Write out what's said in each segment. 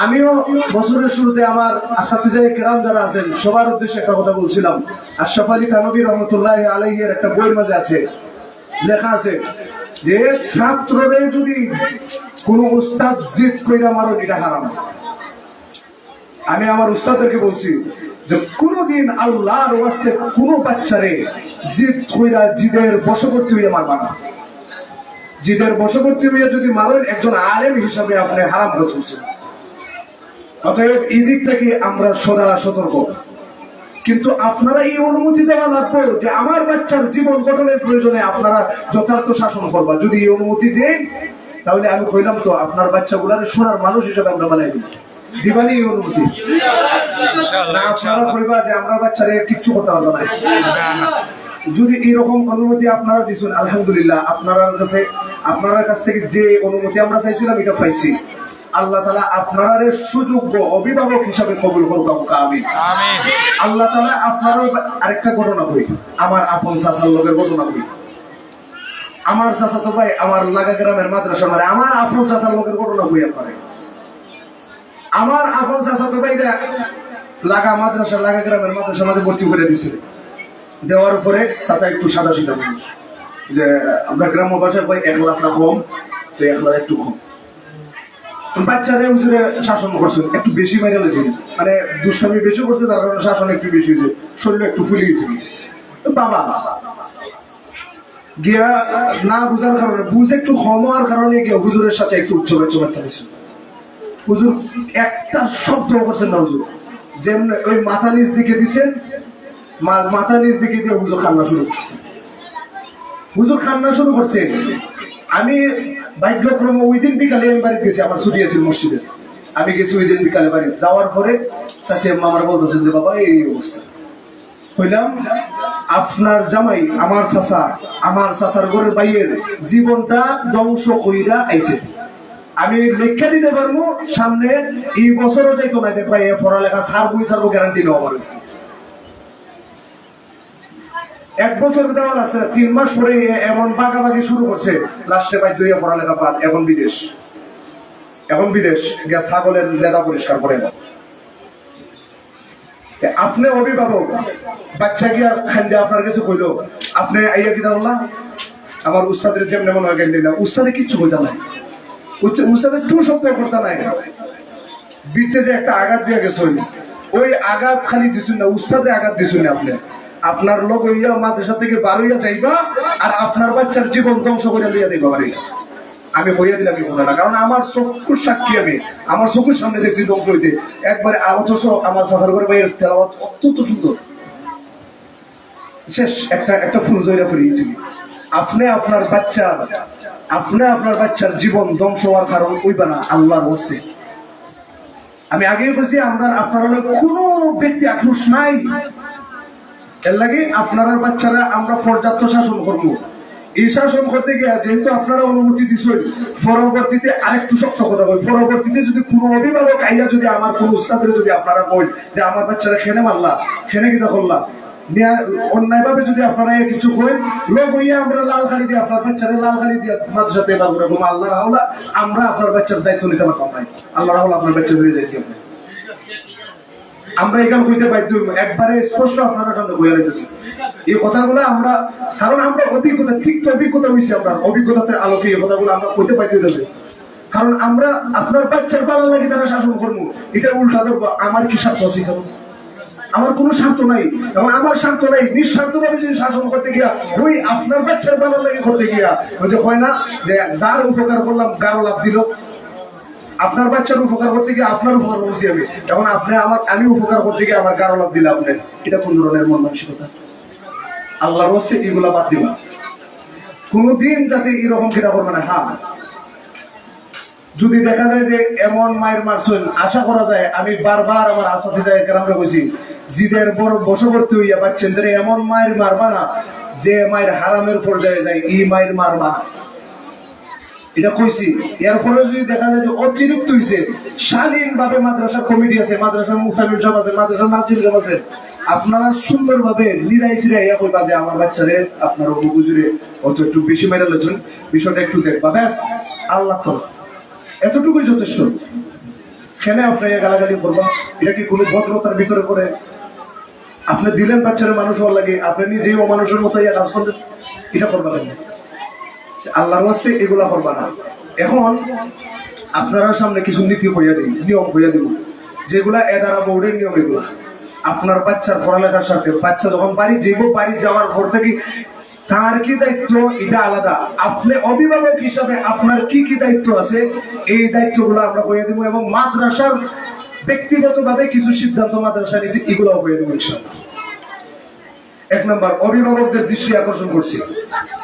আমিও বছরের শুরুতে আমার আসাতিজায়ে কেরাম যারা আছেন সবার উদ্দেশ্যে একটা কথা বলছিলাম। আশরাফ আলী থানভী রহমতুল্লাহ আলাইহির একটা বইয়ের মাঝে আছে, লেখা আছে যে ছাত্ররে যদি কোনো উস্তাদ জিদ কইরা মারো এটা হারাম। আমি আমার উস্তাদদেরকে বলছি যে কোনদিন আল্লাহর ওয়াস্তে কোনো বাচ্চারে জিদ কইরা জিদের বশবর্তী হইয়া মারবা না। জিদের বশবর্তী হইয়া যদি মারেন একজন আলেম হিসাবে আপনি হারাম করছেন। অতএব এই দিক থেকে আমরা সদা সতর্ক। কিন্তু আপনারা এই অনুমতি দেওয়া লাগবে যে আমার বাচ্চার জীবন গঠনের প্রয়োজনে আপনারা যথার্থ শাসন করবা। যদি এই অনুমতি দেন তাহলে আমি কইলাম তো আপনার বাচ্চাগুলার সোনার মানুষ হিসাবে আমরা বানাই দিব। দিবানি এই অনুমতি না, আপনারা কইবা যে আমরা বাচ্চারে কিচ্ছু করতে পারবো না। যদি এরকম অনুমতি আপনারা দিচ্ছেন আলহামদুলিল্লাহ, আপনার কাছ থেকে যে অনুমতি আমরা চাইছিলাম এটা পাইছি। আল্লাহ তাআলা আপনার সুযোগ্য অভিভাবক হিসাবে কবুল করুক। আমিন। আল্লাহ তাআলা আপনার আরেকটা ঘটনা কই, আমার আপন চাচার লোকের ঘটনা কই। আমার চাচা তো ভাই আমার লাগা গ্রামের মাদ্রাসা মানে আমার আপন চাচার লোকের ঘটনা কই আপনারে। আমার আপন চাচা তো ভাই লাগা মাদ্রাসা লাগা গ্রামের মাদ্রাসা মাঝে ভর্তি করে দিছে। দেওয়ার পরে চাচা একটু সাদা সিধা মানুষ, যে আমরা গ্রাম্য ভাষায় কই একলা চা কম তো একলা একটু কম। বাচ্চারা হুজুরে শাসন করছেন, একটু বেশি মেরে লেছেন, মানে দুষ্টামি বেশি করছে, তার কারণে শাসন একটু বেশি হয়েছে, শরীর একটু ফুলে গেছে। বাবা গিয়া না বুঝার কারণে, বুঝে একটু কম হওয়ার কারণে গিয়া হুজুরের সাথে একটু উচ্চ বাচ্চা গেছে। হুজুর একটা শব্দ করছেন না, হুজুর যেমন ওই মাথা নিচ দিকে দিচ্ছেন, মাথা নিচ দিকে দিয়ে হুজুর কান্না শুরু করছে। হুজুর কান্না শুরু করছেন। আমি ভাগ্যক্রমে ওই দিন বিকালে আমি বাড়িতে গেছি, আমার ছুটি আছে মসজিদে। আমি গেছি ওই দিন বিকালে বাড়ি। যাওয়ার পরে চাচি আমার বলতেছেন যে বাবা এই অবস্থা হইলাম, আপনার জামাই আমার চাচা, আমার চাচার ঘরের বাইয়ের জীবনটা ধ্বংস কইরা আইছে। আমি লেখা দিতে পারবো সামনে এই বছরও যাইতো না, দেখবা এ পড়ালেখা ছাড়বো গ্যারান্টি নেওয়া হয়েছে। 1 বছর দেওয়া লাগছে না, 3 মাস পরে এমন বাগাবাগি শুরু করছে, লাস্টে বাধ্য হইয়া পড়ালেখা বাদ। এখন বিদেশ গিয়া ছাগলের লেদা পরিষ্কার করে। আপনি অভিভাবক, বাচ্চা গিয়া খান্ডে আপনার কাছে কইলো, আপনি আইয়া কি দাঁড়াল্লা আমার উস্তাদের যেমন মনে হয় না, উস্তাদে কিচ্ছু কইতা নাই, উস্তাদের টু সপ্তাহ করতে নাই। বিটতে যে একটা আঘাত দিয়ে গেছে, ওই আঘাত খালি দিছুন না, উস্তাদে আঘাত দিছুন না। আপনার লোক হইয়া মাদ্রাসা থেকে বার হইয়া যাইবা আর আপনার বাচ্চার জীবন ধ্বংস করে লইয়া দিবা বাড়ি। আমি হইয়া দিলাম এই ঘটনা, কারণ আমার চক্ষুর সাক্ষী, আমি আমার চোখের সামনে দেখছি ধ্বংস হইতে একবারে। অথচ আমার চাচার ঘরে বাইরের তেলাওয়াত অত্যন্ত সুন্দর, শেষ একটা ফুল জয়রা ফুরিয়েছি। আপনি আপনার বাচ্চার জীবন ধ্বংস হওয়ার কারণ হইবা না আল্লাহর ওয়াস্তে। আমি আগেই বলছি আপনার কোনো ব্যক্তি আক্রোশ নাই, এর লাগে আপনার বাচ্চারা আমরা পর্যাপ্ত শাসন করবো। এই শাসন করতে গিয়ে যেহেতু আপনারা অনুমতি দিচ্ছেন, পরবর্তীতে আরেকটু শক্ত কথা বল, পরবর্তীতে যদি কোনো অভিভাবক আইয়া যদি আমার কোন উস্তাদের যদি আপনারা বল যে আমার বাচ্চারা খেনে মারলা, খেনে কিনা করলা, অন্যায় ভাবে যদি আপনারা কিছু করেন, লোক হইয়া আমরা লাল খালি দিয়ে আপনার বাচ্চারা লাল খালি দিয়ে মাদ্রাসাতে আল্লাহ রাহুলা, আমরা আপনার বাচ্চার দায়িত্ব নিতে পারতাম নাই। আল্লাহ রাহুল আপনার বাচ্চা ধরে যাইতে হবে। আমরা এখানে কইতে বাধ্য হইব, একবারে স্পষ্ট আপনারা সামনে বইয়া রেখেছি এই কথাগুলো আমরা, কারণ আমরা অভিজ্ঞতা, ঠিক তো অভিজ্ঞতা হয়েছে, আমরা অভিজ্ঞতাতে আলোকে এই কথাগুলো আমরা কইতে বাধ্য হইতেছি। কারণ আমরা আপনার বাচ্চার ভালো লাগে তারা শাসন করবো, এটা উল্টা ধরবো। আমার কি স্বার্থ আছে? আমার কোনো স্বার্থ নাই, এবং আমার স্বার্থ নাই নিঃস্বার্থ ভাবে যদি শাসন করতে গিয়া ওই আপনার বাচ্চার ভালো লাগে করতে গিয়া ওই যে হয় না যে যার উপকার করলাম গারো লাভ দিল। আপনার বাচ্চার উপকার করতে গিয়ে আপনার উপকার করছি আমি, এখন আমি উপকার করতে গিয়ে আমার গারো লাভ দিলে আপনার, এটা কোন ধরনের মন মানসিকতা? আল্লাহর হচ্ছে এগুলা বাদ দিবা, কোনদিন যাতে এরকম কিনা করবে না। হ্যাঁ, যদি দেখা যায় যে এমন মায়ের মারছেন, আশা করা যায়, আমি বারবার আমার আসাতে গ্রামে বলছি, জিদের বড় বশবর্তী হইয়া বাচ্চাদের এমন মায়ের মারবা না যে মায়ের হারামের পর্যায়ে যায়, এই মায়ের মারবা। এটা কইছি। এরপরে যদি দেখা যায় যে অতিরিক্ত হয়েছে, শালীন ভাবে মাদ্রাসার কমিটি আছে, মাদ্রাসার মুফতামিম সাহেব আছে, মাদ্রাসার নাজির সাহেব আছে, আপনারা সুন্দর ভাবে নিরাই সিরাই কইবা যে আমার বাচ্চারে আপনার বুঝুরে অত একটু বেশি মেরে লেছেন, বিষয়টা একটু দেখবা, ব্যাস আল্লাহ তো এতটুকুই যথেষ্ট। কেন আপনি গালাগালি করবেন? এটা কি কোনো ভদ্রতার ভিতরে করে? আপনি দিলেন বাচ্চারা মানুষ হওয়ার লাগে, আপনি নিজেই অমানুষের মতো কাজ করছেন, এটা করবা না। আল্লাহর ওয়াস্তে এগুলা করবা না। এখন আপনারা সামনে কিছু নীতি হইয়া দিই, নিয়ম হইয়া দিব, যেগুলা এদারা বোর্ডের নিয়ম। এগুলা আপনার বাচ্চার পড়ালেখার সাথে, বাচ্চা যখন বাড়ি যাওয়ার পর থেকে তার কি দায়িত্ব এটা আলাদা। আপনি অভিভাবক হিসাবে আপনার কি কি দায়িত্ব আছে, এই দায়িত্বগুলো আমরা হইয়া দিব। এবং মাদ্রাসার ব্যক্তিগতভাবে কিছু সিদ্ধান্ত মাদ্রাসা নিয়েছি, এগুলো হয়ে দেবো ইনশাআল্লাহ। 1 নম্বর, অভিভাবকদের দৃষ্টি আকর্ষণ করছি।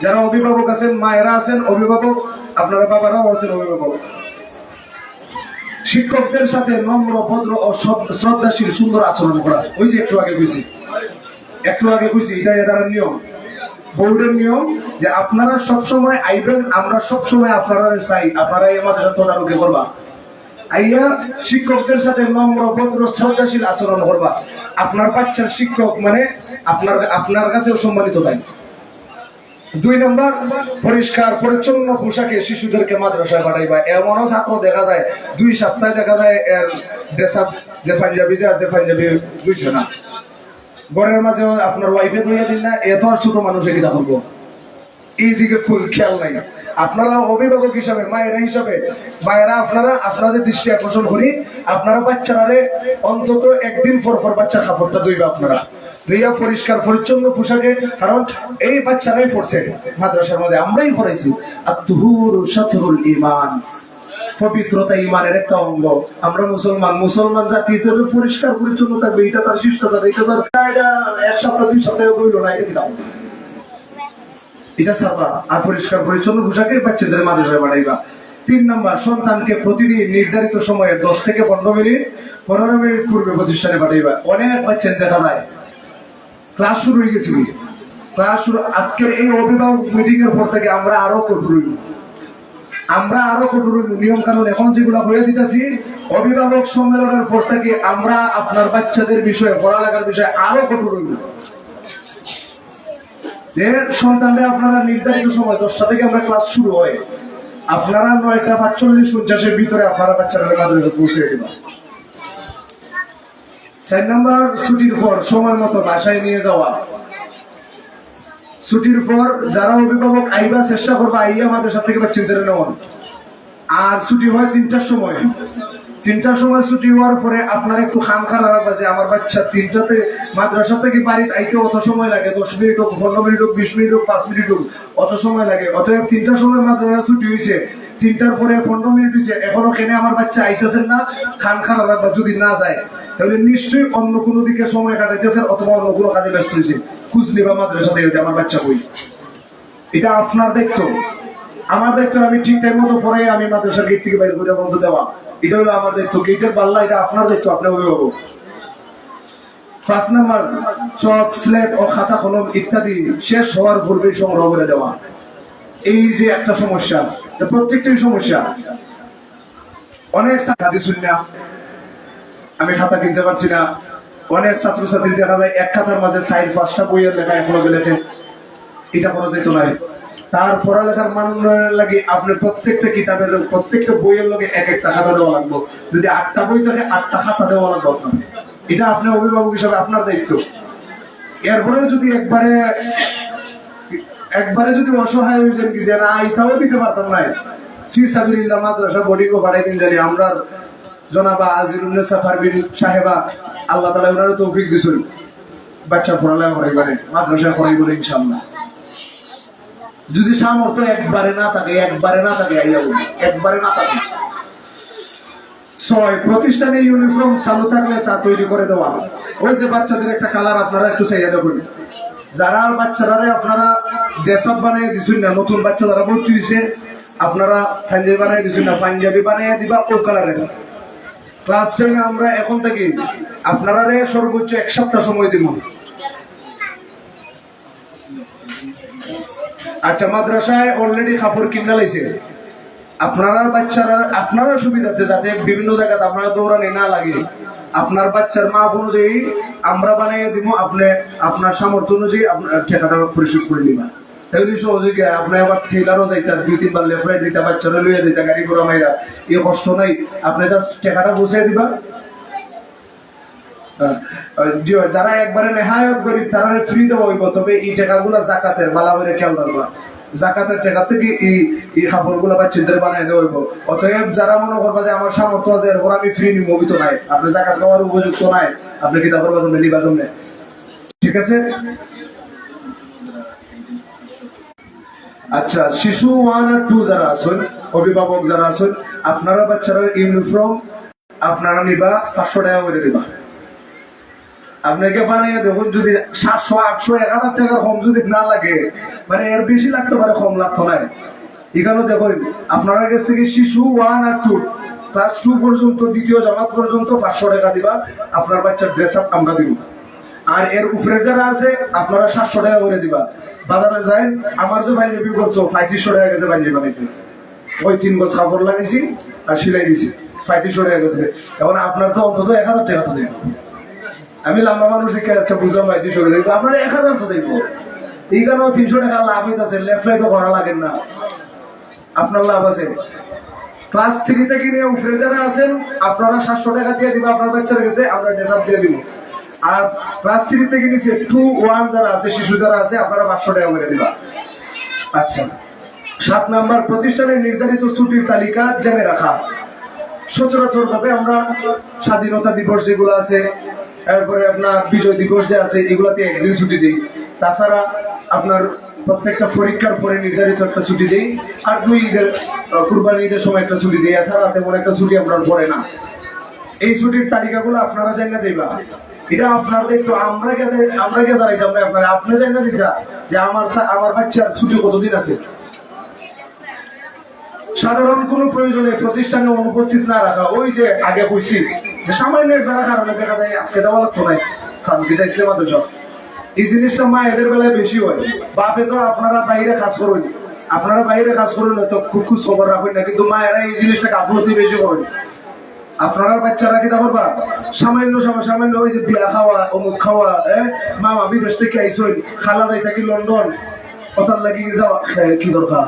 যারা অভিভাবক আছেন, মায়েরা আছেন অভিভাবক, আপনারা বাবারাও আছেন অভিভাবক, শিক্ষকদের সাথে নম্র, ভদ্র ও শ্রদ্ধাশীল সুন্দর আচরণ করা। ওই যে একটু আগে কইছি এটা এদের নিয়ম, বোর্ডের নিয়ম, যে আপনারা সবসময় আইবেন, আমরা সবসময় আপনারা চাই আপনারা আমাদের সাথে তদারকি করবা। আইয়া শিক্ষকদের সাথে নম্র, ভদ্র, শ্রদ্ধাশীল আচরণ করবা। আপনার বাচ্চার শিক্ষক মানে আপনার কাছেও সম্মানিত তাই। 2 নম্বর, পরিষ্কার পরিচ্ছন্ন পোশাকে শিশুদেরকে মাদ্রাসায় পাঠাইবা। এমনও ছাত্র দেখা যায় 2 সপ্তাহে দেখা যায় এর ড্রেস আপ যে পাঞ্জাবি যে আছে, পাঞ্জাবি 200 না, ঘরের মাঝে আপনার ওয়াইফে ধুইয়া দিন না, এত আর ছোট মানুষে কিনা করবো, এইদিকে খেয়াল নাই। আপনারা অভিভাবক হিসাবে, মায়েরা আপনাদের দৃষ্টি আকর্ষণ করি, আপনারা বাচ্চারা অন্তত একদিন পর বাচ্চার কাপড়টা ধুইবা, আপনারা ধুইয়া পরিষ্কার পরিচ্ছন্ন পোশাকে। কারণ এই বাচ্চারাই পড়ছে মাদ্রাসার মধ্যে, আমরাই পড়াইছি। আত-তুহুরু শাতরুল ঈমান, পবিত্রতা ইমানের একটা অঙ্গ। আমরা মুসলমান জাতি হিসেবে পরিষ্কার পরিচ্ছন্ন থাকবে, এটা তার শিষ্টাচার। এটা 1 সপ্তাহ 2 সপ্তাহে বইল না, এটা ছাড়বা। আর পরিষ্কার পরিচ্ছন্ন পোশাকে বাচ্চাদের মাদ্রাসায় পাঠাইবা। 3 নম্বর, সন্তানকে প্রতিদিন নির্ধারিত সময়ে 10 থেকে 15 মিনিট 15 মিনিট পূর্বে প্রতিষ্ঠানে পাঠাইবা। অনেক বাচ্চা দেখা যায় ক্লাস শুরু হয়ে গেছে, আজকের এই অভিভাবক মিটিং এর পর থেকে আমরা আরো কঠোর হইব, নিয়ম কানুন এখন যেগুলো হয়ে দিতেছি, অভিভাবক সম্মেলনের পর থেকে আমরা আপনার বাচ্চাদের বিষয়ে, পড়ালেখার বিষয়ে আরো কঠোর হইব। যে সন্তানরা আপনারা নির্ধারিত সময় 10টা থেকে আমরা ক্লাস শুরু হয়, আপনারা 9:45-50 ভিতরে আপনারা বাচ্চারা মাদ্রাসায় পৌঁছে দেবেন। 4 নম্বর, ছুটির পর সময় মতো বাসায় নিয়ে যাওয়া। ছুটির পর যারা অভিভাবক আইবা চেষ্টা করবা আইয়া মাদ্রাসা থেকে বাচ্চাদের নেওয়ান। আর ছুটি হয় 3টার সময়। 3টার সময় ছুটি হওয়ার পরে আপনার একটু খান খারাপ রাখবা যে আমার বাচ্চা 3টাতে মাদ্রাসা থেকে বাড়িতে আইতে অত সময় লাগে, 10 মিনিট হোক, 15 মিনিট হোক, 20 মিনিট হোক, 5 মিনিট হোক, অত সময় লাগে। অতএব 3টার সময় মাদ্রাসা ছুটি হয়েছে, 3টার পরে 15 মিনিট হয়েছে, এখনো কেন আমার বাচ্চা আইতেছেন না, খান খারাপ রাখবা। যদি না যায় তাহলে নিশ্চয়ই অন্য কোনো দিকে সময় কাটাইতেছেন অথবা অন্য কোনো কাজে ব্যস্ত হয়েছে। খুঁজ নিবা মাদ্রাসা থেকে আমার বাচ্চা কই। এটা আপনার দায়িত্ব। আমার দায়িত্ব আমি ঠিক টাইম মতো পরে আমি মাদ্রাসার গেট থেকে বাইরে করে বন্ধ দেওয়া, এটা হলো আমার দায়িত্ব। গেটের পাল্লা এটা আপনার দায়িত্ব, আপনার অভিভাবক। 5 নম্বর, চক, স্লেট ও খাতা কলম ইত্যাদি শেষ হওয়ার পূর্বেই সংগ্রহ করে দেওয়া। এই যে একটা সমস্যা, প্রত্যেকটাই সমস্যা। অনেক ছাত্রী শুনি না, আমি খাতা কিনতে পারছি না। অনেক ছাত্রছাত্রী দেখা যায় 1 খাতার মাঝে 4-5টা বইয়ের লেখা এখনো লেখে, এটা কোনো দায়িত্ব নাই। তার পড়ালেখার মান উন্নয়নের লাগে আপনি প্রত্যেকটা কিতাবের, প্রত্যেকটা বইয়ের লগে 1-1টা খাতা দেওয়া লাগবে। যদি 8টা বই থাকে 8টা খাতা দেওয়া লাগবে আপনার। এটা আপনি অভিভাবক হিসাবে আপনার দায়িত্ব। এরপরেও যদি একবারে যদি অসহায় হয়েছেন কি যে না এটাও দিতে পারতাম না, ফি সাবিলিল্লাহ মাদ্রাসা বডিকে পাঠাই দিন জানি আমরা জনাবা আজিরুন্নেসা পারভিন সাহেবা, আল্লাহ তাআলা ওনারও তৌফিক দিয়েছেন বাচ্চা পড়ালেখা করাইবারে, মাদ্রাসা করাইবলে ইনশাআল্লাহ। যদি সামর্থ্য একবারে না থাকে আইয়া বলি, একবারে না থাকে। 6, প্রতিষ্ঠানে ইউনিফর্ম চালু থাকলে তা তৈরি করে দেওয়া। ওই যে বাচ্চাদের একটা কালার আপনারা একটু চাইয়া দেখুন, যারা বাচ্চারা আপনারা ড্রেস আপ বানিয়ে দিচ্ছেন না, নতুন বাচ্চা যারা ভর্তি হয়েছে আপনারা পাঞ্জাবি বানিয়ে দিচ্ছেন না, পাঞ্জাবি বানিয়ে দিবা ও কালারের। ক্লাস 10 আমরা এখন থেকে আপনারা সর্বোচ্চ 1 সপ্তাহ সময় দিব। আচ্ছা, মাদ্রাসায় অলরেডি কাপড় কিনা লাইছে, আপনারা বাচ্চারা আপনারা সুবিধার্থে যাতে বিভিন্ন জায়গাতে আপনারা দৌড়ানি না লাগে, আপনার বাচ্চার মাপ অনুযায়ী আমরা বানিয়ে দিব। আপনি আপনার সামর্থ্য অনুযায়ী আপনার টাকাটা পরিশোধ করে নিবা। তাহলে সহযোগী আপনি আবার ঠেলারও যাইতেন, 2-3 বার লেফট রাইট দিতে, বাচ্চারা লইয়া দিতে, গাড়ি ঘোড়া মাইরা, এ কষ্ট নাই। আপনি জাস্ট টাকাটা বুঝিয়ে দিবা। যারা একবারে নেহায়ত গরিব তারা ফ্রি দেওয়া হইব, তবে এই টাকাগুলা জাকাতের মালা করে খেয়াল রাখবা। জাকাতের টাকা থেকে এই কাপড় গুলা বাচ্চাদের বানাই দেওয়া হইব। অতএব যারা মনে করবা যে আমার সামর্থ্য আছে এরপর আমি ফ্রি নিব, তো নাই, আপনি জাকাত খাওয়ার উপযুক্ত নাই, আপনি কি তারপর নিবা তোমরা, ঠিক আছে? আচ্ছা, শিশু 1 আর 2 যারা আছেন, অভিভাবক যারা আছেন, আপনারা বাচ্চারা ইউনিফর্ম আপনারা নিবা 500 টাকা করে দিবা। আপনাকে বানাইয়া দেখুন, যদি 700, 800, 1000 টাকার কম যদি না লাগে, মানে এর বেশি লাগতে পারে, কম লাগতো না। এখানে দেখুন আপনার কাছ থেকে শিশু 1 আর 2 ক্লাস 2 পর্যন্ত, দ্বিতীয় জামাত পর্যন্ত 500 টাকা দিবা, আপনার বাচ্চার ড্রেস আপ আমরা দিব। আর এর উপরে যারা আছে আপনারা 700 টাকা করে দিবা। বাজারে যাই, আমার যে পাঞ্জাবি করতো 3500 টাকা গেছে পাঞ্জাবি বানাইতে, ওই 3 গজ কাপড় লাগাইছি আর সিলাই দিছি, 3500 টাকা গেছে। এখন আপনার তো অন্তত 1000 টাকা তো দেব। আমি লম্বা মানুষ আচ্ছা বুঝলাম 3500 টাকা, কিন্তু আপনারা 1000 তো দেবো। এইখানেও 300 টাকা লাভ হইতেছে, লেফট রাইটও করা লাগেন না, আপনার লাভ আছে। ক্লাস 3 থেকে নিয়ে উপরে যারা আছেন আপনারা 700 টাকা দিয়ে দিবা আপনার বাচ্চার কাছে, আমরা ড্রেস আপ দিয়ে দিব। আর ক্লাস 3 থেকে নিচে 2, 1 যারা আছে, শিশু যারা আছে, আপনারা 500 টাকা করে দিবা। আচ্ছা, 7 নাম্বার, প্রতিষ্ঠানের নির্ধারিত ছুটির তালিকা জেনে রাখা। সচরাচর ভাবে আমরা স্বাধীনতা দিবস যেগুলো আছে, এরপরে আপনার বিজয় দিবস যে আছে, এগুলাতে একদিন ছুটি দিই। তাছাড়া আপনার প্রত্যেকটা পরীক্ষার পরে নির্ধারিত একটা ছুটি দিই, আর 2 ঈদের, কুরবানি ঈদের সময় একটা ছুটি দিই। এছাড়া তেমন একটা ছুটি আপনার পড়ে না। এই ছুটির তালিকাগুলো আপনারা জানিয়ে দিবা। এটা আপনার দায়িত্ব, আমরা কে জানাইতাম না, আপনারা আপনি জানিয়ে দিতা যে আমার বাচ্চার ছুটি কতদিন আছে। সাধারণ কোনো প্রয়োজনে প্রতিষ্ঠানে অনুপস্থিত না রাখা। ওই যে আগে কইছি যে সামান্য যারা কারণে দেখা যায় আজকে দেওয়া লাগতো নাই, কারণ বিদাইছে আমাদের সব। এই জিনিসটা মায়েদের বেলায় বেশি হয়। বাপে তো আপনারা বাইরে কাজ করুন, আপনারা বাইরে কাজ করুন তো খুব খুশ খবর রাখুন না, কিন্তু মায়েরা এই জিনিসটা গাফলতি বেশি করেন। আপনারা বাচ্চারা কি করবা, সামান্য ওই যে বিয়া খাওয়া, অমুক খাওয়া, মামা বিদেশ থেকে আইসই, খালা যাই থাকি লন্ডন, কথার লাগি যাওয়া, কি দরকার,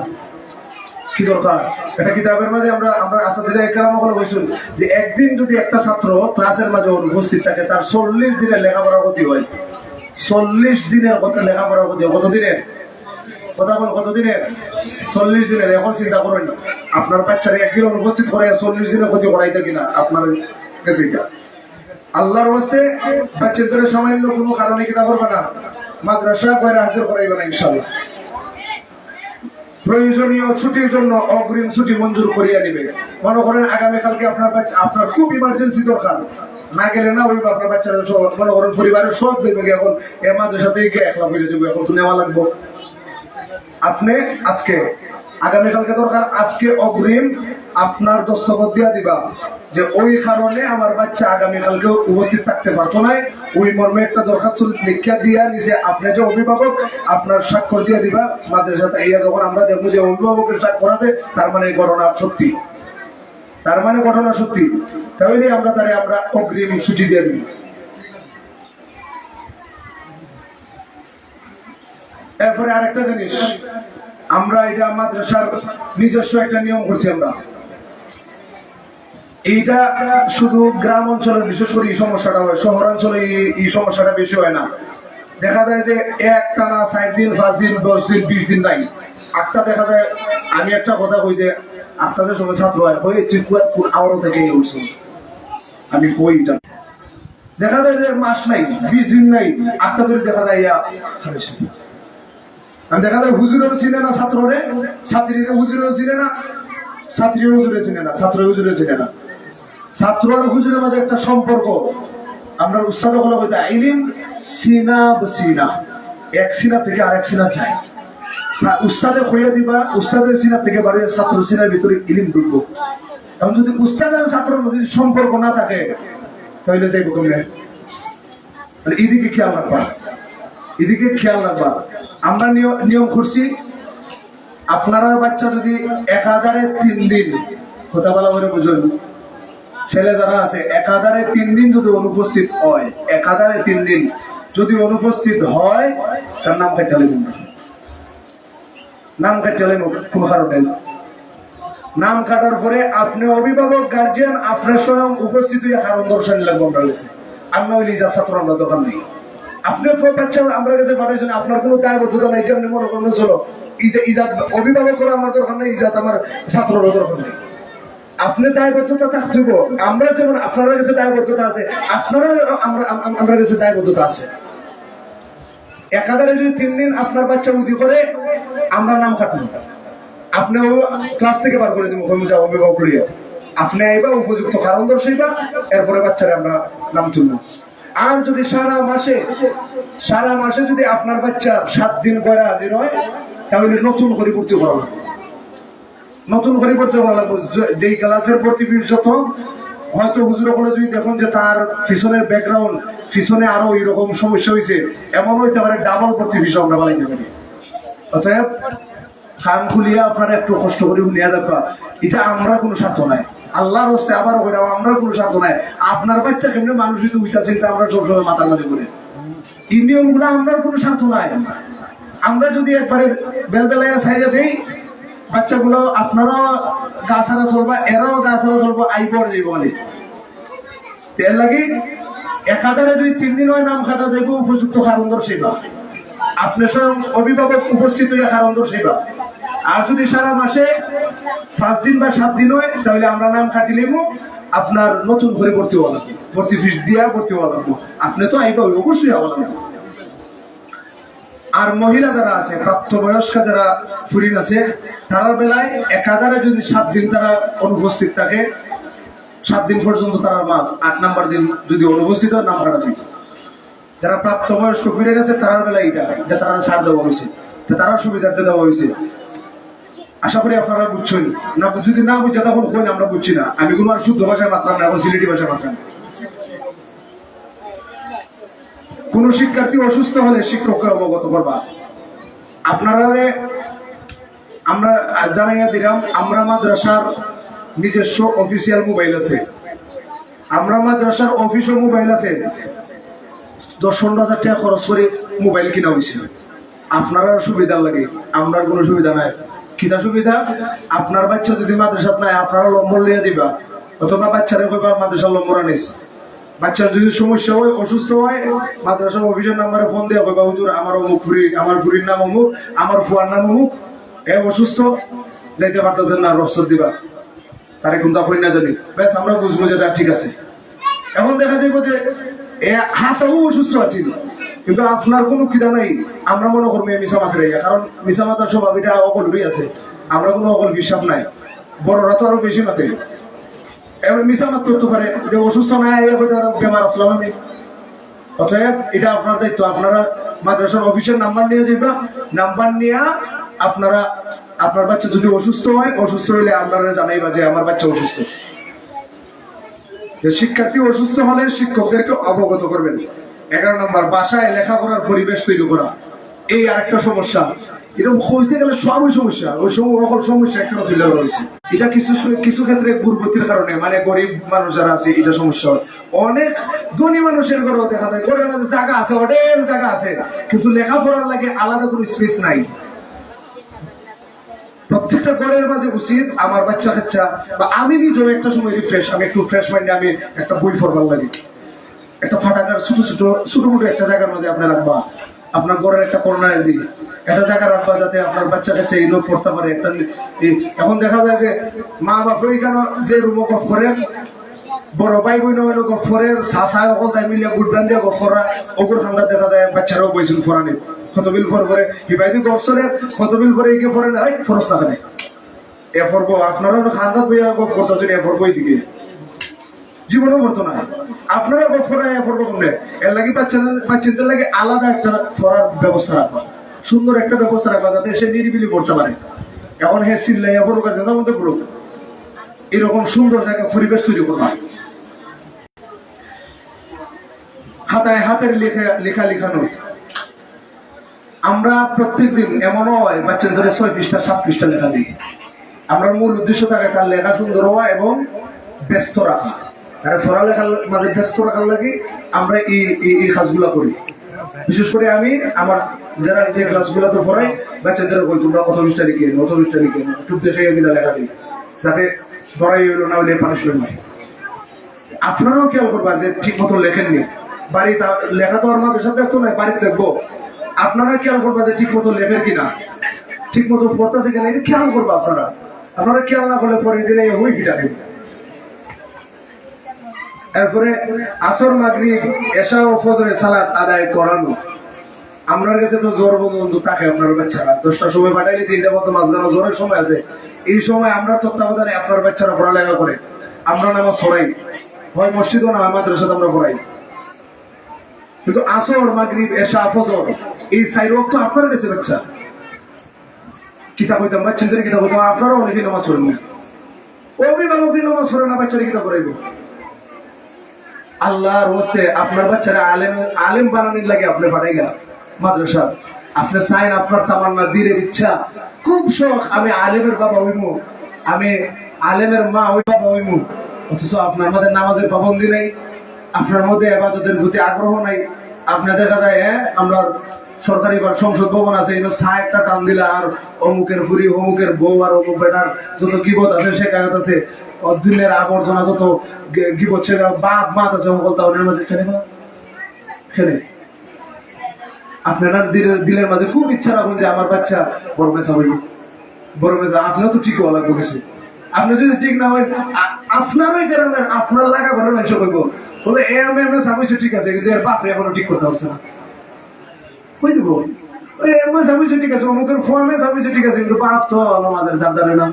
কি দরকার? এটা কিতাবের মাঝে আমরা আসাদিরা একরাম বলে বলছেন যে একদিন যদি একটা ছাত্র ক্লাসের মাঝে উপস্থিত থাকে, তার 40 দিনের লেখাপড়া ক্ষতি হয়। 40 দিনের লেখাপড়া ক্ষতি হয়। কতদিনের কথা বল, কতদিনের? 40 দিনের। এখন চিন্তা করেন আপনার বাচ্চারা একদিন অনুপস্থিত করে 40 দিনের ক্ষতি করাইতে কিনা আপনার কাছে। আল্লাহর ওয়াস্তে বাচ্চাদের সামান্য কোনো কারণে কিনা করবে না, মাদ্রাসা করে হাজির করাইবে না ইনশাআল্লাহ। প্রয়োজনীয় ছুটির জন্য অগ্রিম ছুটি মঞ্জুর করিয়া নিবে। মনে করেন আগামীকালকে আপনার খুব ইমার্জেন্সি দরকার, না গেলে না হইব। আপনার বাচ্চারা মনে করেন পরিবারের সব দেবে, এখন এর মাদ্রাসাতে গিয়ে একলা ফিরে যাবো, এখন তো নেওয়া লাগবো। আপনি আজকে আগামীকালকে দরকার, আজকে অগ্রিম আপনার দস্তখত দিয়া দিবা যে ওই কারণে আমার বাচ্চা আগামীকালকে উপস্থিত থাকতে পারতো না, ওই মর্মে একটা দরখাস্ত লিখিয়া দিয়া নিচে আপনি যে অভিভাবক আপনার স্বাক্ষর দিয়ে দিবা মাদ্রাসাতে। এই যখন আমরা দেখবো যে অভিভাবকের স্বাক্ষর আছে, তার মানে ঘটনা সত্যি, তার মানে ঘটনা সত্যি, তাহলে আমরা অগ্রিম ছুটি দিয়ে দিব। এরপরে আরেকটা জিনিস, আমরা এটা মাদ্রাসার নিজস্ব একটা নিয়ম করছি। আমরা এইটা শুধু গ্রাম অঞ্চলের বিশেষ করে এই সমস্যাটা হয়, শহরাঞ্চলে এই সমস্যাটা বেশি হয় না। দেখা যায় যে একটানা 4 দিন, 5 দিন, 10 দিন, 20 দিন নাই। আটটা দেখা যায়, আমি একটা কথা কই যে আপনাদের সময় ছাত্র হয় আওয়ারও থেকে উঠছে, আমি কইটা দেখা যায় যে মাস নাই, 20 দিন নাই, আটটা ধরে দেখা যায় দেখা যায় হুজুরেও চিনে না ছাত্ররে, ছাত্রীরা হুজুরেও চিনে না, ছাত্রী হুজুরে চিনে না, ছাত্র হুজুরে চিনে না। ছাত্র আর হুজুরের মাঝে একটা সম্পর্ক। আমরা উস্তাদ বলা বলতে ইলিম সিনা বসিনা, এক সিনা থেকে আরেক সিনা যায়। উস্তাদে হইয়া দিবা, উস্তাদের সিনা থেকে বাড়িয়ে ছাত্র সিনার ভিতরে ইলিম ঢুকবো। এখন যদি উস্তাদ আর ছাত্রের মধ্যে সম্পর্ক না থাকে তাহলে যাইব কমলে। এদিকে খেয়াল রাখবা, এদিকে খেয়াল রাখবা। আমরা নিয়ম করছি, আপনার বাচ্চা যদি 1003 দিন কথা বলা বলে বুঝুন, ছেলে যারা আছে 1003 দিন যদি অনুপস্থিত হয়, 1003 দিন যদি অনুপস্থিত হয়, তার নাম কেটে নেবেন। নাম কাটতে হলে কোনো কারণে নাম কাটার পরে আপনি অভিভাবক গার্জিয়ান আপনার স্বয়ং উপস্থিত হয়ে কারণ দর্শন লাগবে আমরা গেছে আর নইলে যা ছাত্র আমরা দোকান নেই আপনার বাচ্চা আমরা কাছে পাঠাইছেন আপনার কোনো দায়বদ্ধতা নাই যে আপনি মনে করেন চলো ইজাত অভিভাবক করে আমার দরকার নেই ইজাত আমার ছাত্ররা দরকার নেই আপনার দায়বদ্ধতা থাকতে আমরা যেমন আপনার কাছে দায়বদ্ধতা আছে আপনারা আমরা কাছে দায়বদ্ধতা আছে একাধারে যদি 3 দিন আপনার বাচ্চা উদি করে আমরা নাম কাটবো আপনিও ক্লাস থেকে বার করে দিব অভিভাবক করিয়া আপনি আইবা উপযুক্ত কারণ দর্শাইবা এরপরে বাচ্চারা আমরা নাম তুলব আর যদি সারা মাসে যদি আপনার বাচ্চা 7 দিন পরে হাজির হয় তাহলে নতুন করে ভর্তি করা লাগবে নতুন করে ভর্তি করা লাগবে যেই ক্লাসের ভর্তি ফিস যত হয়তো হুজুরে করে যদি দেখুন যে তার পিছনের ব্যাকগ্রাউন্ড পিছনে আরো এরকম সমস্যা হয়েছে এমন হইতে পারে ডাবল ভর্তি ফিস আমরা বানাইতে পারি অতএব খান খুলিয়া আপনারা একটু কষ্ট করে নিয়ে দেখা এটা আমরা কোনো স্বার্থ নাই আল্লাহর হস্তে আবার আমরা কোনো স্বার্থ নাই আপনার বাচ্চা কেমনি মানুষ যদি উইটা চিন্তা আমরা সবসময় মাথার মাঝে করে এই নিয়মগুলো আমরা কোনো স্বার্থ নাই আমরা যদি একবারে বেলবেলায় সাইডে দিই বাচ্চাগুলো আপনারা গা ছাড়া চলবা এরাও গা ছাড়া চলবো আইপর যাইব মানে এর লাগে একাধারে যদি 3 দিন হয় নাম কাটা যাইব উপযুক্ত কারণ দর্শাইবা আপনি স্বয়ং অভিভাবক উপস্থিত হয়ে কারণ দর্শাইবা আর যদি সারা মাসে 5 দিন বা 7 দিন হয় তাহলে আমরা নাম কাটি নেব আপনার নতুন করে ভর্তি হওয়া লাগবে ভর্তি ফিস দিয়া ভর্তি হওয়া লাগবে আপনি তো আইবা অবশ্যই হওয়া লাগবে আর মহিলা যারা আছে প্রাপ্তবয়স্ক যারা ফুরিন আছে তার বেলায় একাধারে যদি 7 দিন তারা অনুপস্থিত থাকে 7 দিন পর্যন্ত তারা মাফ 8 নাম্বার দিন যদি অনুপস্থিত হয় নাম কাটা যায় যারা প্রাপ্তবয়স্ক ফিরে গেছে তার বেলায় এটা তারা ছাড় দেওয়া হয়েছে তারা সুবিধার্থে দেওয়া হয়েছে আশা করি আপনারা বুঝছেন না যদি না বুঝছে তখন কই আমরা বুঝছি না আমি কোনো আর শুদ্ধ ভাষায় মাত্রাম না এখন সিলেটি ভাষায় মাত্রাম কোন শিক্ষার্থী অসুস্থ হলে শিক্ষককে অবগত করবা আপনারা আমরা জানাইয়া দিলাম আমরা মাদ্রাসার নিজস্ব অফিসিয়াল মোবাইল আছে আমরা মাদ্রাসার অফিসিয়াল মোবাইল আছে 10-15,000 টাকা খরচ করে মোবাইল কিনা হয়েছিল আপনারা সুবিধা লাগে আমরা কোনো সুবিধা নাই কিনা সুবিধা আপনার বাচ্চা যদি মাদ্রাসাত নাই আপনারা নম্বর লিয়ে দিবা অথবা বাচ্চারা কইবা মাদ্রাসার নম্বর আনিস বাচ্চার যদি সমস্যা হয় অসুস্থ হয় মাদ্রাসার অফিসের নাম্বারে ফোন দিয়ে কইবা হুজুর আমার অমুক ফুরি আমার ফুরির নাম অমুক আমার ফুয়ার নাম অমুক এ অসুস্থ যাইতে পারতেছেন না রসদ দিবা তারে কিন্তু কই না জানি বেশ আমরা বুঝবো যেটা ঠিক আছে এখন দেখা যাইব যে এ হাসাও অসুস্থ আছিল কিন্তু আপনার কোনো কিদা নাই আমরা মনে করবো মিশা মাত্রে কারণ মিশা মাতার স্বভাব এটা অকল্পই আছে আমরা কোনো অকল্প হিসাব নাই বড়রা তো আরো বেশি মাতে এবার মিশা মাত্র তো পারে যে অসুস্থ নাই বেমার আসলাম আমি অতএব এটা আপনার দায়িত্ব আপনারা মাদ্রাসার অফিসের নাম্বার নিয়ে যাইবা নাম্বার নিয়ে আপনারা আপনার বাচ্চা যদি অসুস্থ হইলে আপনারা জানাইবা যে আমার বাচ্চা অসুস্থ শিক্ষার্থী অসুস্থ হলে শিক্ষকদেরকে অবগত করবেন 11 নম্বর বাসায় লেখাপড়ার পরিবেশ তৈরি করা এই আরেকটা সমস্যা এরকম হইতে গেলে সবই সমস্যা ওই সকল সমস্যা একটা তুলে রয়েছে এটা কিছু ক্ষেত্রে দুর্গতির কারণে মানে গরিব মানুষ যারা আছে এটা সমস্যা হয় অনেক ধনী মানুষের ঘরেও দেখা যায় ঘরের মাঝে জায়গা আছে অনেক জায়গা আছে কিন্তু লেখাপড়ার লাগে আলাদা কোনো স্পেস নাই প্রত্যেকটা ঘরের মাঝে উচিত আমার বাচ্চা কাচ্চা বা আমি নিজেও একটা সময় রিফ্রেশ আমি একটু ফ্রেশ মাইন্ডে আমি একটা বই পড়বার লাগে একটা ফাটাকার ছোট মোটো একটা জায়গার মধ্যে আপনি রাখবা আপনার ঘরের একটা কর্নারের দিকে একটা জায়গা রাখবা যাতে আপনার বাচ্চা কাচ্চা এই লোক পড়তে পারে একটা এখন দেখা যায় যে মা বাপ কেন যে রুমো গফ করে বড় ভাই বই নয় গফ করে চাষা অকল তাই মিলিয়ে গুডবান দিয়ে গফ করা ওগুলো ঠান্ডা দেখা যায় বাচ্চারাও বইছিল ফোরানি কতবিল ফর করে হিবাইদি গফ চলে কতবিল ফরে এগিয়ে ফরে না ফরস না কেন এ ফরবো আপনারা খান্দাত বইয়া গফ করতেছেন এ ফরবো এইদিকে জীবনও করতো না আপনারা গফ ফরায় এ ফরবো কমলে এর লাগে বাচ্চাদের লাগে আলাদা একটা ফরার ব্যবস্থা রাখবা সুন্দর একটা ব্যবস্থা রাখবা যাতে সে নিরিবিলি পড়তে পারে এখন হে চিল্লাইয়া পড়ুক আর যেটা মধ্যে পড়ুক এরকম সুন্দর জায়গা পরিবেশ তৈরি করবা খাতায় হাতের লেখা লেখানো আমরা প্রত্যেকদিন এমনও হয় বাচ্চাদের 6 পৃষ্ঠা 7 পৃষ্ঠা লেখা দিই আমরা মূল উদ্দেশ্য থাকে তার লেখা সুন্দর হওয়া এবং ব্যস্ত রাখা আর পড়ালেখার মাঝে ব্যস্ত রাখার লাগে আমরা এই কাজগুলা করি বিশেষ করে আমি আমার যারা যে ক্লাসগুলো তো পড়াই বাচ্চাদের বল তোমরা অত তারিখে একটু দেশে গিয়ে লেখা দিই যাতে বড়াই হইলো না হলে পানিশমেন্ট হয়। আপনারাও খেয়াল করবা যে ঠিক মতো লেখেননি, বাড়ি লেখা তো আর মাদের সাথে তো নয়, বাড়িতে দেখবো আপনারা খেয়াল করবা যে ঠিক মতো লেখেন কিনা, ঠিক মতো পড়তেছে কিনা, এটা খেয়াল করবা। আপনারা খেয়াল না করলে পরে দিলে ওই ফিটা দেবে। এরপরে আসর মাগরিব এশা ও ফজরের সালাত আদায় করানো। আপনার কাছে তো জ্বর বন্ধু থাকে, আপনার বাচ্চারা 10টার সময় পাঠাইলে 3টা মতো মাঝখানে জ্বরের সময় আছে, এই সময় আমরা তত্ত্বাবধানে আপনার বাচ্চারা পড়ালেখা করে, আমরা নামাজ পড়াই, হয় মসজিদও না হয় মাদ্রাসাতে আমরা পড়াই। কিন্তু আসর মাগরিব এশা ফজর এই 4 ওয়াক্ত আপনার কাছে বাচ্চা কিতাব হইতাম, বাচ্চাদের কিতাব হইতাম, আপনারা অনেকেই নামাজ পড়েন না, অভিভাবক নামাজ পড়ে না, বাচ্চারা কিতাব পড়াইব। আল্লাহর হচ্ছে আপনার বাচ্চারা আলেম বানানোর লাগে আপনি পাঠাই গেল মাদ্রাসা, আপনি চাইন আপনার তামান্না দিলের ইচ্ছা খুব শখ আমি আলেমের বাবা হইমু, আমি আলেমের মা ওই বাবা হইমু, অথচ আপনার মধ্যে নামাজের পাবন্দি নেই, আপনার মধ্যে ইবাদতের প্রতি আগ্রহ নাই। আপনাদের দাদা আমরা সরকারি সংসদ ভবন আছে, এই একটা টান দিলে আর অমুকের ফুরি অমুকের বউ আর অমুক বেটার যত গিবত আছে সে কাগজ আছে, অধীনের আবর্জনা যত গিবত সে বাদ আছে অমুকতার মাঝে খেলে আপনারা দিলের মাঝে খুব ইচ্ছা রাখুন যে আমার বাচ্চা বড় মেসা হইব, বড় মেসা। আপনার তো ঠিক হওয়া লাগবে কিছু, আপনি যদি ঠিক না হয় আপনারই গ্রামের আপনার লাগা ঘরের মানুষ করব বলে এ আমি সাবইছে ঠিক আছে, কিন্তু এর বাপরে এখনো ঠিক করতে পারছে না, কই দিব সাবইছে ঠিক আছে, অমুকের ফর্মে সাবইছে ঠিক আছে, কিন্তু বাপ তো আমাদের দাদারে না।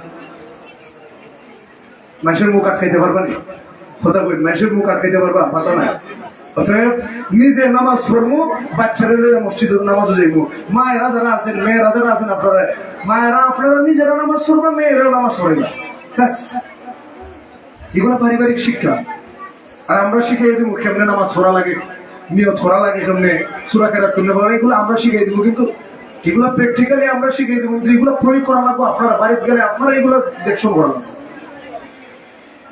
মানুষের মুখ আটকাইতে পারবা না, কথা বলি মানুষের মুখ আটকাইতে পারবা পাতা না। অতএব নিজে নামাজ পড়বো, বাচ্চারা মসজিদে নামাজও যাইবো, মায়েরা যারা আছেন মেয়েরা যারা আছেন আপনারা মায়েরা আপনারা নিজেরা নামাজ পড়বা, মেয়েরাও নামাজ পড়বা, ব্যাস। এগুলো পারিবারিক শিক্ষা। আর আমরা শিখিয়ে দিব কেমনে নামাজ পড়া লাগে, নিয়ত করা লাগে, কেমনে সূরা কেরাত কেমনে পড়া, এগুলো আমরা শিখিয়ে দিব। কিন্তু এগুলো প্র্যাকটিক্যালি আমরা শিখিয়ে দিব, এগুলো প্রয়োগ করা লাগবো আপনারা বাড়িতে গেলে আপনারা এগুলো দেখশন করা লাগবে।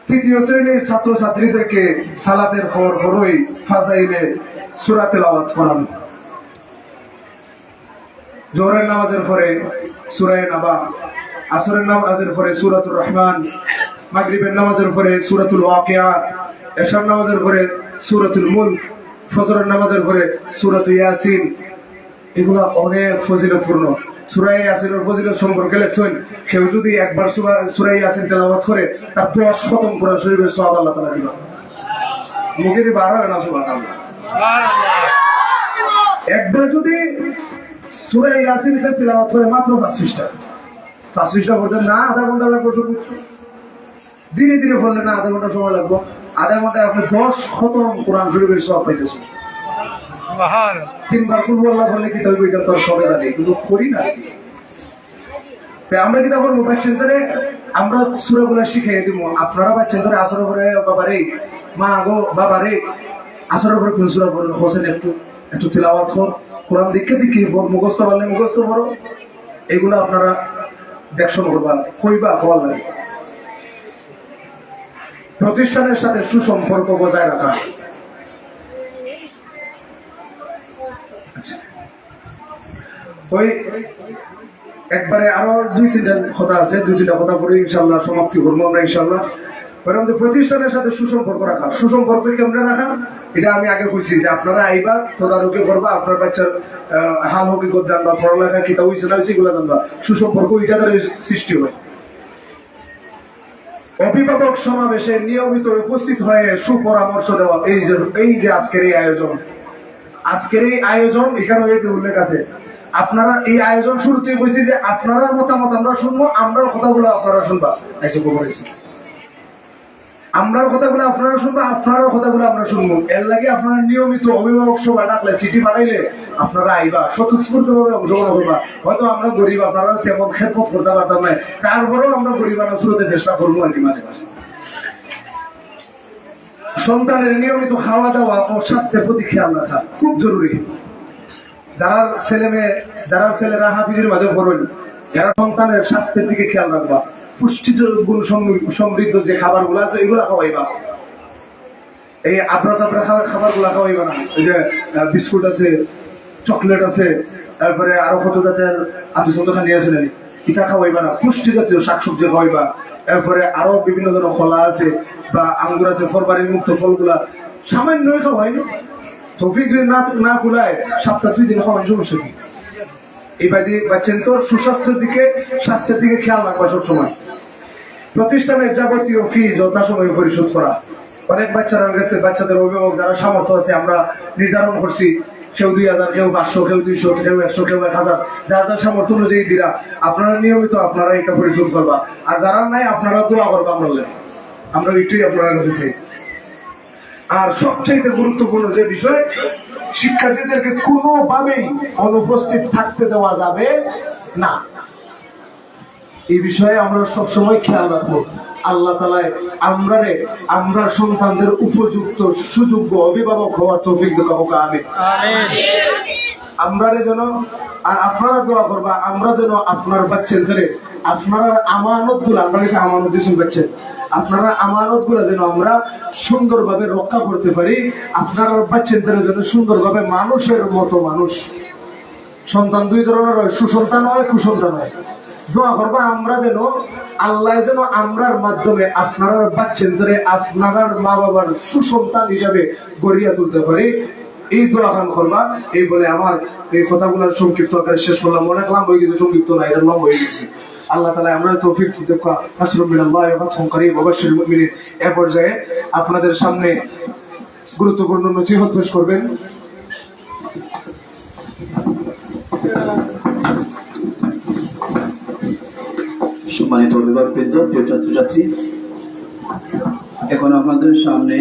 3য় শ্রেণীর ছাত্রছাত্রীদেরকে সালাতের পরই ফাজাইলে সূরা তেলাওয়াত করানো, জোহরের নামাজের পরে সূরা নাবা, আসরের নামাজের পরে সূরাতুর রহমান, মাগরিবের নামাজের পরে সূরাতুল ওয়াকিয়া, এশার নামাজের পরে সূরাতুল মুলক, ফজরের নামাজের পরে সূরাতুল ইয়াসিন। এগুলো অনেক ফজিলতপূর্ণ। সূরা ইয়াসিনের ফজিলত সম্পর্কে লেখছেন, কেউ যদি একবার সূরা ইয়াসিন তেলাওয়াত করে তার 10 খতম কোরআন শরীফের সওয়াব আল্লাহ তাআলা দিবেন। মুখে দিয়ে বার হয় না সুবহানাল্লাহ। একবার যদি সূরা ইয়াসিন তেলাওয়াত করে মাত্র 5 পৃষ্ঠা পড়তে না আধা ঘন্টা লাগবে, ধীরে ধীরে পড়লে না আধা ঘন্টা সময় লাগবে, আধা ঘন্টায় আপনি 10 খতম কোরআন শরীফের সওয়াব পাইতেছেন। 3বার কুল আল্লাহ বললে কি তবে এটা তো সবে জানি, কিন্তু করি না। তাই আমরা কি করবো, বাচ্চাদের আমরা সূরাগুলো শিখিয়ে দিব, আপনারা বাচ্চাদের আসর করে বাবারে মা গো বাবারে আসর করে কোন সূরা পড়েন হোসেন একটু তিলাওয়াত কর, কোরআন দেখে মুখস্থ পারলে মুখস্থ করো, এগুলো আপনারা দেখশন করবা, কইবা হওয়ার লাগে। প্রতিষ্ঠানের সাথে সুসম্পর্ক বজায় রাখা। ওই একবারে আরো 2-3টা কথা আছে, 2-3টা কথা পরে ইনশাআল্লাহ সমাপ্তি করবো আমরা ইনশাআল্লাহ। প্রতিষ্ঠানের সাথে সুসম্পর্ক রাখা, সুসম্পর্ক কেমনে রাখা এটা আমি আগে কইছি যে আপনারা আইবা তদারকি করবা, আপনার বাচ্চার হাল হকিকত জানবা, পড়ালেখা কিতা হইছে না হইছে এগুলো জানবা, সুসম্পর্ক এটা দ্বারা সৃষ্টি হয়। অভিভাবক সমাবেশে নিয়মিত উপস্থিত হয়ে সুপরামর্শ দেওয়া। এই যে আজকের এই আয়োজন এখানে উল্লেখ আছে, আপনারা এই আয়োজন শুরুতে বলছি যে আপনারা মতামত আমরা শুনবো, আমরাও কথাগুলো আপনারা শুনবা, এসে বলেছি আমরাও কথাগুলো আপনারা শুনবো, আপনারাও কথাগুলো আমরা শুনবো। এর লাগে আপনারা নিয়মিত অভিভাবক সভা ডাকলে চিঠি পাঠাইলে আপনারা আইবা, স্বতঃস্ফূর্ত ভাবে অংশগ্রহণ করবা। হয়তো আমরা গরিব, আপনারা তেমন খেদমত করতে পারতাম না, তারপরেও আমরা গরিবানা শুরুতে চেষ্টা করবো আর কি মাঝে মাঝে। সন্তানের নিয়মিত খাওয়া দাওয়া ও স্বাস্থ্যের প্রতি খেয়াল রাখা খুব জরুরি। যারা ছেলেরা হাফিজের মাঝে পড়েন, যারা সন্তানের স্বাস্থ্যের দিকে খেয়াল রাখবা, পুষ্টিগুণ সমৃদ্ধ যে খাবারগুলো আছে এগুলো খাওয়াইবা। এই আবরা চাবরা খাবারগুলো খাওয়াইবা না, এই যে বিস্কুট আছে, চকলেট আছে, তারপরে আরো কত জাতের আত্মীয় খান নিয়েছিলেন, পিঠা খাওয়াইবা না, পুষ্টি জাতীয় শাকসবজি খাওয়াইবা। এরপরে আরো বিভিন্ন ধরনের ফলা আছে বা আঙ্গুর আছে, ফলবাড়ির মুক্ত ফলগুলা সামান্যই খাওয়াই। তৌফিক যদি না কুলায় সপ্তাহ 2 দিন খাওয়াই, সমস্যা কি? এই বাচ্চেন তোর সুস্বাস্থ্যের দিকে, স্বাস্থ্যের দিকে খেয়াল রাখবা সবসময়। প্রতিষ্ঠানের যাবতীয় ফি যথাসময়ে পরিশোধ করা। অনেক বাচ্চারা গেছে, বাচ্চাদের অভিভাবক যারা সামর্থ্য আছে আমরা নির্ধারণ করছি, কেউ 2000, কেউ 500, কেউ 200, কেউ 100, কেউ 1000, যার যার সামর্থ্য অনুযায়ী দিরা। আপনারা নিয়মিত আপনারা এটা পরিশোধ করবা, আর যারা নাই আপনারা দোয়া করবা। আমরা এটাই আপনার কাছে চাই। আর সবচেয়ে গুরুত্বপূর্ণ যে বিষয়, শিক্ষার্থীদেরকে কোনোভাবেই অনুপস্থিত থাকতে দেওয়া যাবে না। এই বিষয়ে আমরা সবসময় খেয়াল রাখবো। আল্লাহ তাআলা আমরা সন্তানদের উপযুক্ত সুযোগ্য অভিভাবক হওয়ার তৌফিক দান করুক। আমিন। আমরা যেন, আর আপনারা দোয়া করবা, আমরা যেন আপনার বাচ্চাদের আপনার আমানত গুলো, আপনার কাছে আমানত দিয়েছেন বাচ্চা, আপনারা আমানত গুলো যেন আমরা সুন্দরভাবে রক্ষা করতে পারি। আপনার বাচ্চাদের যেন সুন্দরভাবে মানুষের মতো মানুষ। সন্তান 2 ধরনের হয়, সুসন্তান হয়, কুসন্তান হয়। দোয়া করবা আমরা যেন আল্লাহ যেন আমরার মাধ্যমে আপনার বাচ্চাদের আপনার মা বাবার সুসন্তান হিসাবে গড়িয়া তুলতে পারি। এই দোয়া গান করবা। এই বলে আমার এই কথাগুলোর সংক্ষিপ্ত আকারে শেষ করলাম। অনেক লম্বা হয়ে গেছে, সংক্ষিপ্ত না, এটা লম্বা হয়ে গেছে। আল্লাহ তাআলা আমরা তৌফিক দিক নাসরুম মিনাল্লাহি ওয়া ফাতহুন করিম ওয়া বাশশিরিল মুমিনিন। এই পর্যায়ে আপনাদের সামনে গুরুত্বপূর্ণ নসিহত পেশ করবেন সম্মানিত অভিভাবকবৃন্দ, প্রিয় ছাত্রছাত্রী, এখন আপনাদের সামনে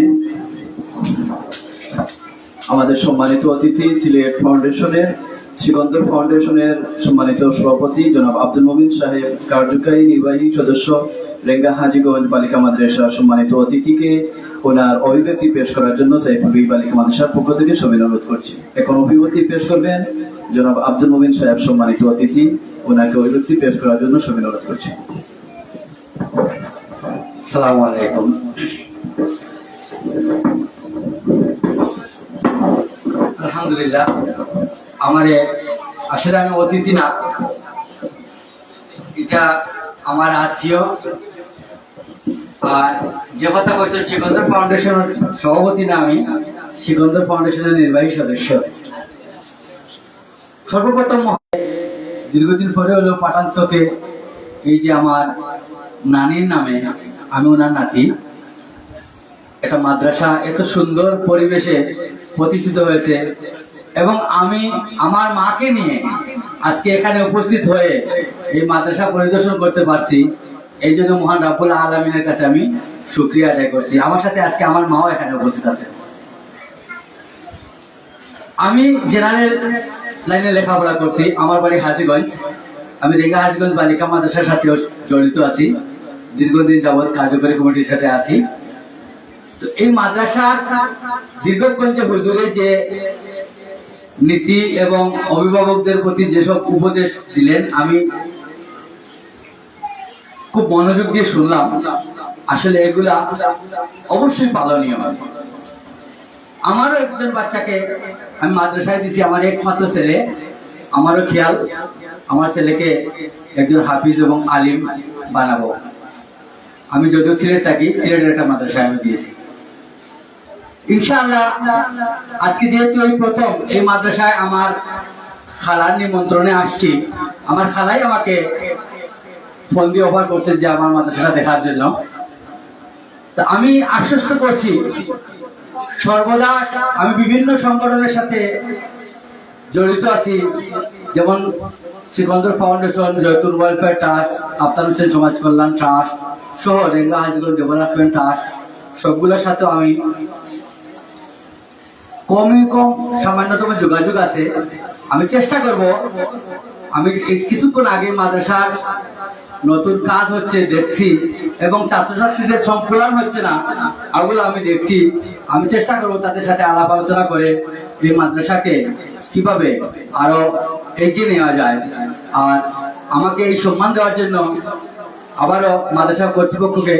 আমাদের সম্মানিত অতিথি, সিলেট ফাউন্ডেশনের, সিকন্দর ফাউন্ডেশনের সম্মানিত সভাপতি জনাব আব্দুল মমিন সাহেব, কার্যকারী নির্বাহী সদস্য, রেঙ্গা হাজীগঞ্জ বালিকা মাদ্রাসার সম্মানিত অতিথিকে ওনার অভিব্যক্তি পেশ করার জন্য সাইফুল বালিকা মাদ্রাসার পক্ষ থেকে সবিনয় অনুরোধ করছি। এখন অভিব্যক্তি পেশ করবেন জনাব আব্দুল মমিন সাহেব, সম্মানিত অতিথি, ওনাকে অভিব্যক্তি পেশ করার জন্য সবিনয় অনুরোধ করছি। আসসালামু আলাইকুম। আলহামদুলিল্লাহ, আসলে আমি অতিথি না, এটা আমার আত্মীয়। আর যে কথা বলছেন, সিকন্দর ফাউন্ডেশনের সভাপতি না, আমি সিকন্দর ফাউন্ডেশনের নির্বাহী সদস্য। সর্বপ্রথম দীর্ঘদিন পরে হলো পাঠান চকে এই যে আমার নানির নামে, আমি ওনার নাতি, একটা মাদ্রাসা এত সুন্দর পরিবেশে প্রতিষ্ঠিত হয়েছে এবং আমি আমার মাকে নিয়ে আজকে এখানে উপস্থিত হয়ে এই মাদ্রাসা পরিদর্শন করতে পারছি। এই জন্য মহান রাব্বুল আলামিনের কাছে আমি শুকরিয়া আদায় করছি। আমার সাথে আজকে আমার মাও এখানে উপস্থিত আছে। আমি জেনারেল লাইনে লেখাপড়া করছি, আমার বাড়ি হাজীগঞ্জ। আমি রেঙ্গা হাজীগঞ্জ বালিকা মাদ্রাসার সাথে জড়িত আছি, দীর্ঘদিন যাবৎ কার্যকরী কমিটির সাথে আছি। তো এই মাদ্রাসার দীর্ঘক্ষণ যে হুজুরে যে নীতি এবং অভিভাবকদের প্রতি যেসব উপদেশ দিলেন, আমি খুব মনোযোগ দিয়ে শুনলাম। আসলে এগুলা অবশ্যই পালনীয়। আমারও একজন বাচ্চাকে আমি মাদ্রাসায় দিচ্ছি, আমার একমাত্র ছেলে। আমারও খেয়াল আমার ছেলেকে একজন হাফিজ এবং আলিম বানাবো। আমি যদিও সিলেট থাকি, সিলেটের একটা মাদ্রাসায় আমি দিয়েছি ইনশাআল্লাহ। আজকে যেহেতু এই প্রথম এই মাদ্রাসায় আমার খালার নিমন্ত্রণে আসছি, আমার খালাই আমাকে ফোন দিয়ে অফার করছে যে আমার মাদ্রাসাটা দেখার জন্য। তা আমি আশ্বস্ত করছি, সর্বদা আমি বিভিন্ন সংগঠনের সাথে জড়িত আছি, যেমন Sikandar foundation, Jaitul welfare trust, Aftab Hossain সমাজ কল্যাণ ট্রাস্ট সহ রেঙ্গা হাজীগঞ্জ ডেভেলপমেন্ট ট্রাস্ট, সবগুলোর সাথে আমি কম সামান্যতম যোগাযোগ আছে। আমি চেষ্টা করব, আমি কিছুক্ষণ আগে মাদ্রাসার নতুন কাজ হচ্ছে দেখছি এবং ছাত্রছাত্রীদের সম্প্রদান হচ্ছে না, ওগুলো আমি দেখছি। আমি চেষ্টা করবো তাদের সাথে আলাপ আলোচনা করে এই মাদ্রাসাকে কিভাবে আরো এগিয়ে নেওয়া যায়। আর আমাকে এই সম্মান দেওয়ার জন্য আবারও মাদ্রাসা কর্তৃপক্ষকে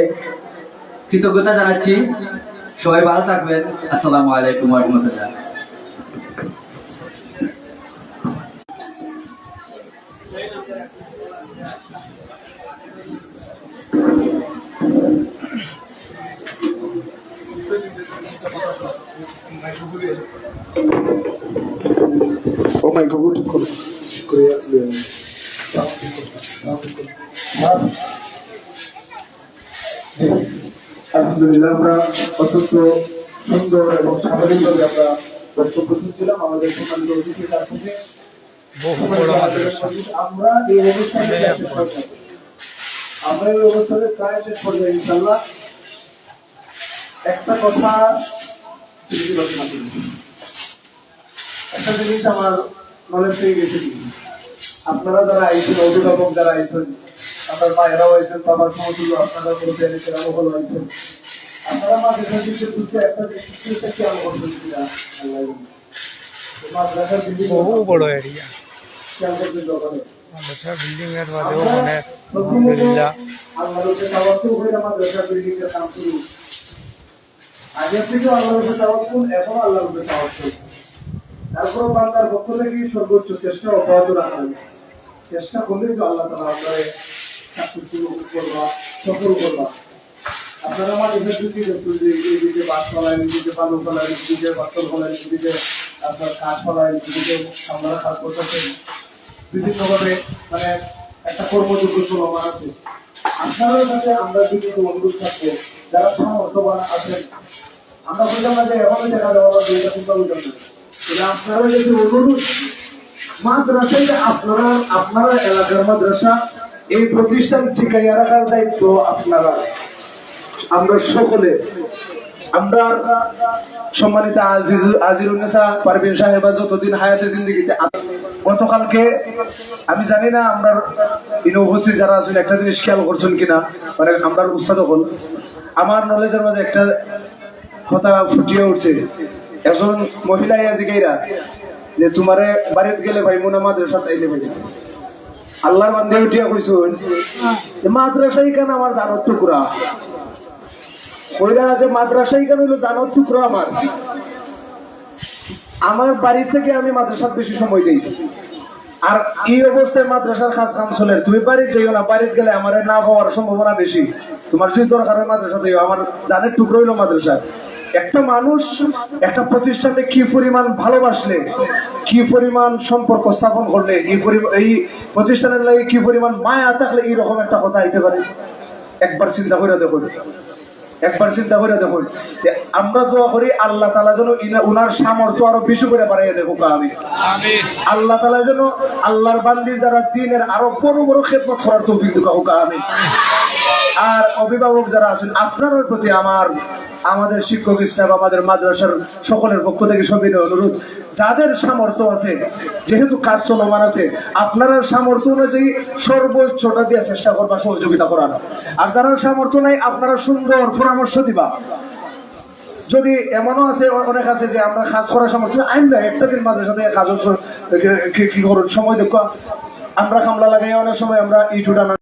কৃতজ্ঞতা জানাচ্ছি। সবাই ভালো থাকবেন। আসসালামু আলাইকুম ওয়া রাহমাতুল্লাহ। ও মাই গড, আলহামদুলিল্লাহ, আমরা অত্যন্ত সুন্দর এবং স্বাভাবিকভাবে আমরা বক্তব্য শুনছিলাম আমাদের সম্মানিত অতিথির কাছ থেকে। আমরা এই অনুষ্ঠানে প্রায় শেষ পর্যায়ে ইনশাল্লাহ একটা কথা, একটা জিনিস আমার মনে পেয়ে গেছে। আপনারা যারা আইছেন, অভিভাবক যারা আইছেন, আপনার মায়েরাও আইছেন, বাবার সমতুল্য আপনারা বলতে সেরাও ভালো আইছেন। আপনারা মাদ্রাসার দিকে বুঝতে একটা জিনিসটা খেয়াল করবেন কিনা, মাদ্রাসার বহু বড় এরিয়া খেয়াল করবেন যখন মাদ্রাসা বিল্ডিং এর বাদেও অনেক আলহামদুলিল্লাহ আল্লাহকে তাওয়াক্কুল করে মাদ্রাসা বিল্ডিং এর কাম শুরু। আগে থেকে আল্লাহকে তাওয়াক্কুল, এখন আল্লাহকে তাওয়াক্কুল। তারপর বান্দার পক্ষ থেকে সর্বোচ্চ চেষ্টা অব্যাহত রাখা, চেষ্টা করলে তো আল্লাহ তাআলা আপনারে সফল করবা। আপনারা আমাদের দিকে এইদিকে বাস ফলায়, এইদিকে বালু ফলায়, এইদিকে পাথর ফলায়, এইদিকে আপনার কাঠ ফলায়, এইদিকে আপনারা কাজ করতেছেন বিভিন্নভাবে, মানে একটা কর্মযোগ্য চলমান আছে। আপনাদের কাছে আমরা যদি অনুরোধ থাকবো, যারা সামর্থ্যবান আছেন, আমরা বললাম না যে এখনই দেখা যাওয়া দুইটা চিন্তা বললাম না, আপনারা যদি অনুরোধ মাদ্রাসায় আপনারা এলাকার মাদ্রাসা এই প্রতিষ্ঠান ঠিকাইয়া রাখার দায়িত্ব আপনারা। আমরা সকলে, আমরা সম্মানিত আজিরুন্নেসা পারভিন সাহেবা যতদিন হায়াতে জিন্দগিতে, গতকালকে আমি জানি না আমরা উপস্থিত যারা আছেন একটা জিনিস খেয়াল করছেন কিনা, মানে আমরা উস্তাদ হল, আমার নলেজের মধ্যে একটা কথা ফুটিয়ে উঠছে। একজন মহিলা জিগাইরা যে তোমারে বাড়িতে গেলে ভাই মোনা মাদ্রাসা তাইলে ভাই আল্লাহর বান্দে উঠিয়া কইছেন যে মাদ্রাসাই কেন আমার জানোর টুকরা, ওইরা যে মাদ্রাসাই কেন হইলো জানোর টুকরা আমার বাড়ি থেকে আমি মাদ্রাসার বেশি সময় দিই। আর এই অবস্থায় মাদ্রাসার কাজ কাম চলে, তুমি বাড়িতে যাইও না, বাড়িতে গেলে আমার না পাওয়ার সম্ভাবনা বেশি। তোমার যদি দরকার হয় মাদ্রাসা দিও, আমার জানের টুকরো হইলো মাদ্রাসা। একটা মানুষ একটা প্রতিষ্ঠানে কি পরিমাণ ভালোবাসলে, কি পরিমাণ সম্পর্ক স্থাপন করলে, এই প্রতিষ্ঠানের লাগে কি পরিমাণ মায়া থাকলে এইরকম একটা কথা আইতে পারে। একবার চিন্তা করে দেখুন, একবার চিন্তা করে দেখুন। আমরা দোয়া করি আল্লাহ তাআলা যেন উনার সামর্থ্য আরো বেশি করে বাড়াইয়া দেখুক। আমি আল্লাহ তাআলা যেন আল্লাহর বান্দির দ্বারা দিনের আরো বড় বড় খেদমত করার তৌফিক হোক। আমি আর অভিভাবক যারা আছেন, আপনাদের প্রতি আমাদের শিক্ষক স্টাফ, আমাদের মাদ্রাসার সকলের পক্ষ থেকে সবিনয় অনুরোধ, যাদের সামর্থ্য আছে, যেহেতু কাজ চলমান আছে, আপনারা সামর্থ্য অনুযায়ী সর্বোচ্চটা দিয়ে চেষ্টা করবা, সহযোগিতা করার। আর যারা সামর্থ্য নাই, আপনারা সুন্দর পরামর্শ দিবা। যদি এমনও আছে, অনেক আছে যে আমরা কাজ করার সামর্থ্য আইনরা একটা দিন মাদ্রাসা থেকে কাজ কি করুন, সময় দেখো আমরা কামলা লাগাই, অনেক সময় আমরা ইট উঠানো